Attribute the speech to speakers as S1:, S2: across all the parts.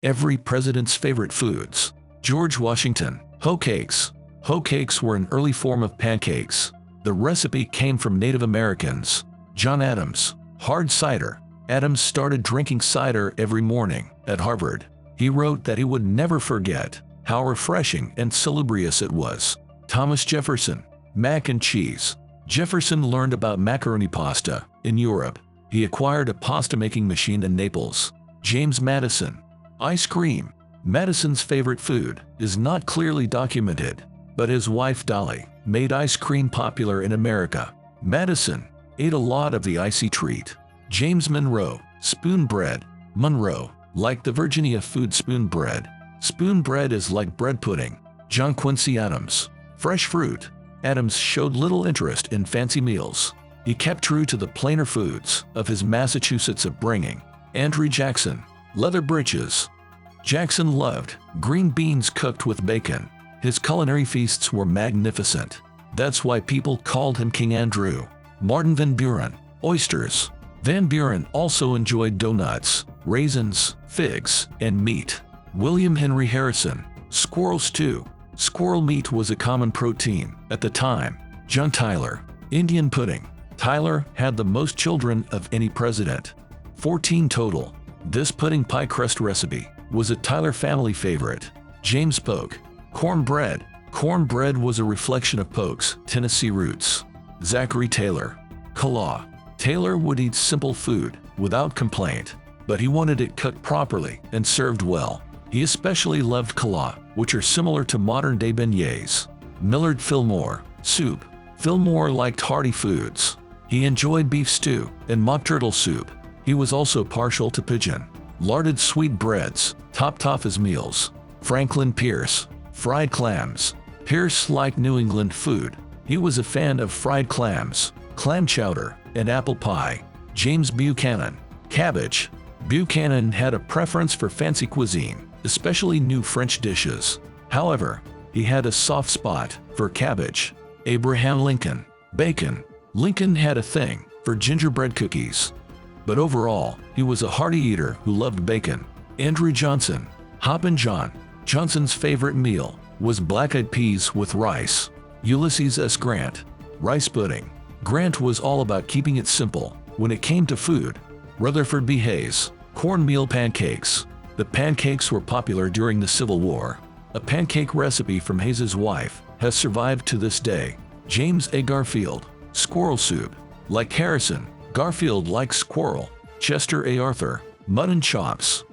S1: Every president's favorite foods. George Washington. Hoe cakes. Hoe cakes were an early form of pancakes. The recipe came from Native Americans. John Adams. Hard cider. Adams started drinking cider every morning at Harvard. He wrote that he would never forget how refreshing and salubrious it was. Thomas Jefferson. Mac and cheese. Jefferson learned about macaroni pasta in Europe. He acquired a pasta-making machine in Naples. James Madison. Ice cream. Madison's favorite food is not clearly documented, but his wife Dolly made ice cream popular in America. Madison ate a lot of the icy treat. James Monroe. Spoon bread. Monroe liked the Virginia food spoon bread. Spoon bread is like bread pudding. John Quincy Adams. Fresh fruit. Adams showed little interest in fancy meals. He kept true to the plainer foods of his Massachusetts upbringing. Andrew Jackson. Leather breeches. Jackson loved green beans cooked with bacon. His culinary feasts were magnificent. That's why people called him King Andrew. Martin Van Buren. Oysters. Van Buren also enjoyed donuts, raisins, figs, and meat. William Henry Harrison. Squirrel stew. Squirrel meat was a common protein at the time. John Tyler. Indian pudding. Tyler had the most children of any president. 14 total. This pudding pie crust recipe was a Tyler family favorite. James Polk. Cornbread. Cornbread was a reflection of Polk's Tennessee roots. Zachary Taylor. Callaw. Taylor would eat simple food without complaint, but he wanted it cooked properly and served well. He especially loved callaw, which are similar to modern-day beignets. Millard Fillmore. Soup. Fillmore liked hearty foods. He enjoyed beef stew and mock turtle soup. He was also partial to pigeon. Larded sweetbreads topped off his meals. Franklin Pierce. Fried clams. Pierce liked New England food. He was a fan of fried clams, clam chowder, and apple pie. James Buchanan. Cabbage. Buchanan had a preference for fancy cuisine, especially new French dishes. However, he had a soft spot for cabbage. Abraham Lincoln. Bacon. Lincoln had a thing for gingerbread cookies. But overall, he was a hearty eater who loved bacon. Andrew Johnson. Hoppin' John. Johnson's favorite meal was black-eyed peas with rice. Ulysses S. Grant. Rice pudding. Grant was all about keeping it simple when it came to food. Rutherford B. Hayes. Cornmeal pancakes. The pancakes were popular during the Civil War. A pancake recipe from Hayes's wife has survived to this day. James A. Garfield. Squirrel soup. Like Harrison, Garfield liked squirrel. Chester A. Arthur. Mutton chops.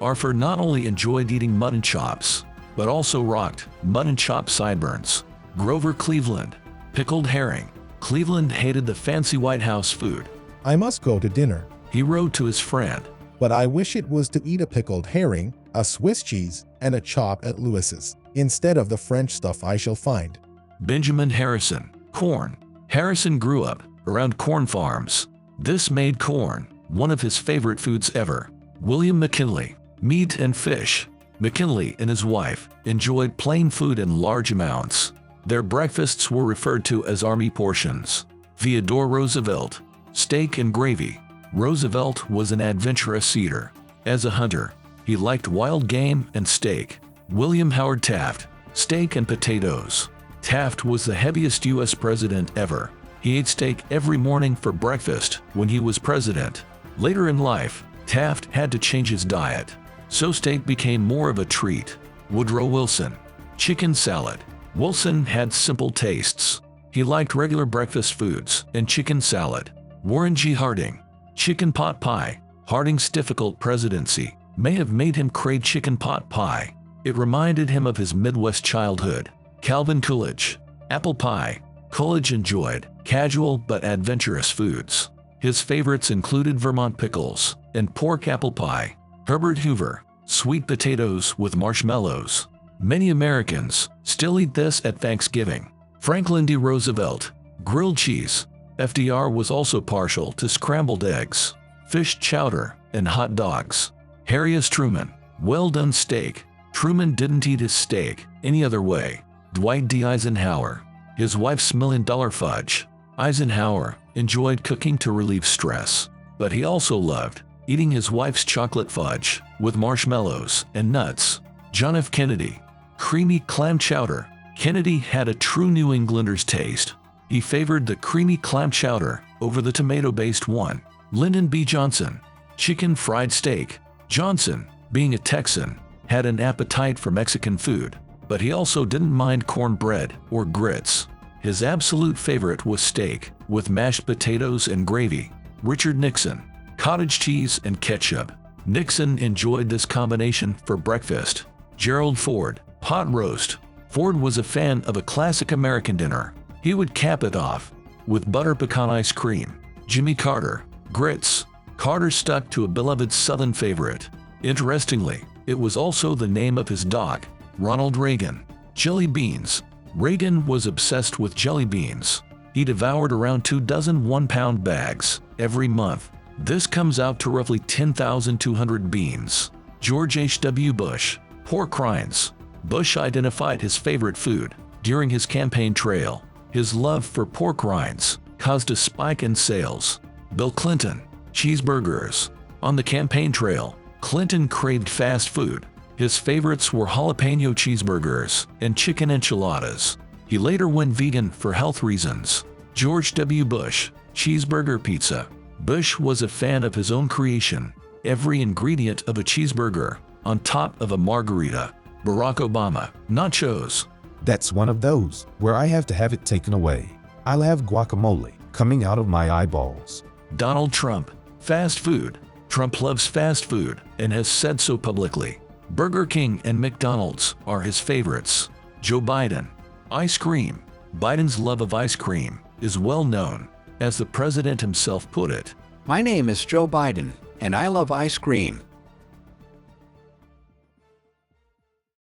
S1: Arthur not only enjoyed eating mutton chops, but also rocked mutton chop sideburns. Grover Cleveland. Pickled herring. Cleveland hated the fancy White House food.
S2: I must go to dinner,
S1: He wrote to his friend.
S2: but I wish it was to eat a pickled herring, a Swiss cheese, and a chop at Lewis's, instead of the French stuff I shall find.
S1: Benjamin Harrison. Corn. Harrison grew up around corn farms. This made corn one of his favorite foods ever. William McKinley. Meat and fish. McKinley and his wife enjoyed plain food in large amounts. Their breakfasts were referred to as army portions. Theodore Roosevelt. Steak and gravy. Roosevelt was an adventurous eater. As a hunter, he liked wild game and steak. William Howard Taft. Steak and potatoes. Taft was the heaviest U.S. president ever. He ate steak every morning for breakfast when he was president. Later in life, Taft had to change his diet, so steak became more of a treat. Woodrow Wilson. Chicken salad. Wilson had simple tastes. He liked regular breakfast foods and chicken salad. Warren G. Harding. Chicken pot pie. Harding's difficult presidency may have made him crave chicken pot pie. It reminded him of his Midwest childhood. Calvin Coolidge. Apple pie. Coolidge enjoyed casual but adventurous foods. His favorites included Vermont pickles and pork apple pie. Herbert Hoover. Sweet potatoes with marshmallows. Many Americans still eat this at Thanksgiving. Franklin D. Roosevelt. Grilled cheese. FDR was also partial to scrambled eggs, fish chowder, and hot dogs. Harry S. Truman. Well-done steak. Truman didn't eat his steak any other way. Dwight D. Eisenhower. His wife's $1 million fudge. Eisenhower enjoyed cooking to relieve stress, but he also loved eating his wife's chocolate fudge with marshmallows and nuts. John F. Kennedy. Creamy clam chowder. Kennedy had a true New Englander's taste. He favored the creamy clam chowder over the tomato-based one. Lyndon B. Johnson. Chicken fried steak. Johnson, being a Texan, had an appetite for Mexican food, but he also didn't mind cornbread or grits. His absolute favorite was steak, with mashed potatoes and gravy. Richard Nixon. Cottage cheese and ketchup. Nixon enjoyed this combination for breakfast. Gerald Ford. Pot roast. Ford was a fan of a classic American dinner. He would cap it off with butter pecan ice cream. Jimmy Carter. Grits. Carter stuck to a beloved Southern favorite. Interestingly, it was also the name of his dog. Ronald Reagan. Jelly beans. Reagan was obsessed with jelly beans. He devoured around 2 dozen one-pound bags every month. This comes out to roughly 10,200 beans. George H.W. Bush. Pork rinds. Bush identified his favorite food during his campaign trail. His love for pork rinds caused a spike in sales. Bill Clinton. Cheeseburgers. On the campaign trail, Clinton craved fast food. His favorites were jalapeno cheeseburgers and chicken enchiladas. He later went vegan for health reasons. George W. Bush. Cheeseburger pizza. Bush was a fan of his own creation, every ingredient of a cheeseburger on top of a margarita. Barack Obama. Nachos.
S3: That's one of those where I have to have it taken away. I'll have guacamole coming out of my eyeballs.
S1: Donald Trump. Fast food. Trump loves fast food and has said so publicly. Burger King and McDonald's are his favorites. Joe Biden. Ice cream. Biden's love of ice cream is well known. As the president himself put it,
S4: My name is Joe Biden, and I love ice cream.